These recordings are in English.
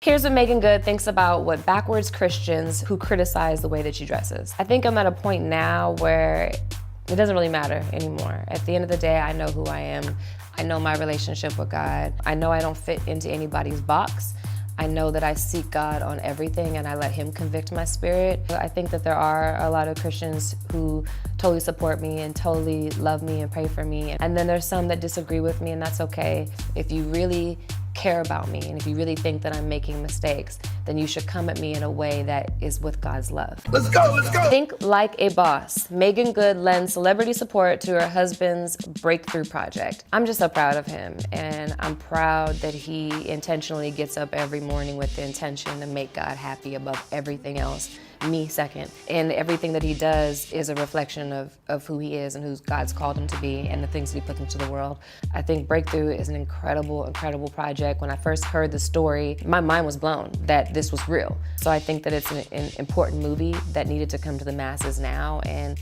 Here's what Meagan Good thinks about what backwards Christians who criticize the way that she dresses. I think I'm at a point now where it doesn't really matter anymore. At the end of the day, I know who I am. I know my relationship with God. I know I don't fit into anybody's box. I know that I seek God on everything and I let Him convict my spirit. I think that there are a lot of Christians who totally support me and totally love me and pray for me. And then there's some that disagree with me, and that's okay. If you really care about me and if you really think that I'm making mistakes, then you should come at me in a way that is with God's love. Let's go, let's go. Think like a boss. Meagan Good lends celebrity support to her husband's breakthrough project. I'm just so proud of him, and I'm proud that he intentionally gets up every morning with the intention to make God happy above everything else, me second. And everything that he does is a reflection of who he is and who God's called him to be and the things that he put into the world. I think Breakthrough is an incredible, incredible project. When I first heard the story, my mind was blown that this was real. So I think that it's an important movie that needed to come to the masses now. And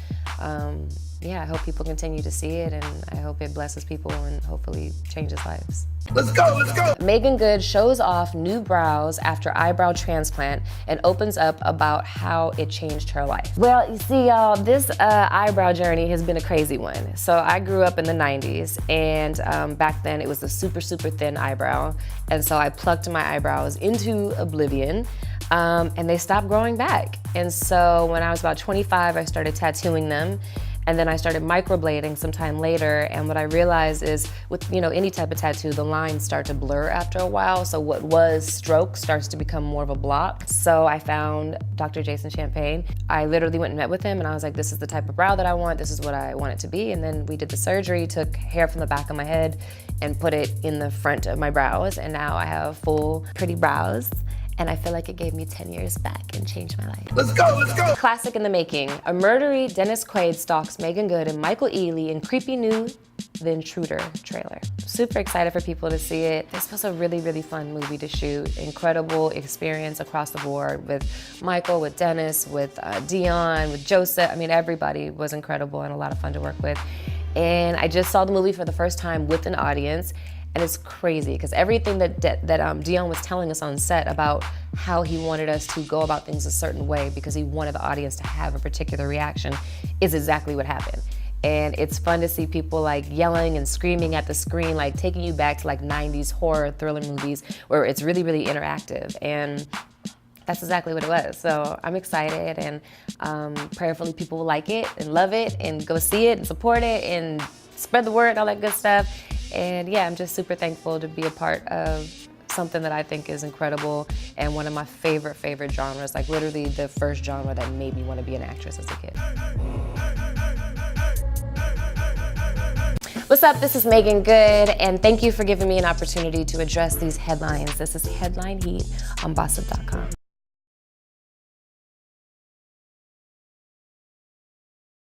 yeah, I hope people continue to see it, and I hope it blesses people and hopefully changes lives. Let's go, let's go. Meagan Good shows off new brows after eyebrow transplant and opens up about how it changed her life. Well, you see, y'all, this eyebrow journey has been a crazy one. So I grew up in the 90s, and back then it was a super, super thin eyebrow. And so I plucked my eyebrows into oblivion, and they stopped growing back. And so when I was about 25, I started tattooing them. And then I started microblading sometime later, and what I realized is with any type of tattoo, the lines start to blur after a while, so what was stroke starts to become more of a block. So I found Dr. Jason Champagne. I literally went and met with him, and I was like, this is the type of brow that I want, this is what I want it to be, and then we did the surgery, took hair from the back of my head and put it in the front of my brows, and now I have full, pretty brows. And I feel like it gave me 10 years back and changed my life. Let's go, let's go. Classic in the making. A murdery Dennis Quaid stalks Meagan Good and Michael Ealy in creepy new The Intruder trailer. Super excited for people to see it. This was a really, really fun movie to shoot. Incredible experience across the board with Michael, with Dennis, with DeVon, with Joseph. I mean, everybody was incredible and a lot of fun to work with. And I just saw the movie for the first time with an audience. And it's crazy because everything that DeVon was telling us on set about how he wanted us to go about things a certain way because he wanted the audience to have a particular reaction is exactly what happened. And it's fun to see people like yelling and screaming at the screen, like taking you back to like 90s horror thriller movies where it's really, really interactive. And that's exactly what it was. So I'm excited, and prayerfully people will like it and love it and go see it and support it and spread the word, all that good stuff. And yeah, I'm just super thankful to be a part of something that I think is incredible and one of my favorite genres, like literally the first genre that made me want to be an actress as a kid. What's up? This is Meagan Good, and thank you for giving me an opportunity to address these headlines. This is Headline Heat on Bossip.com.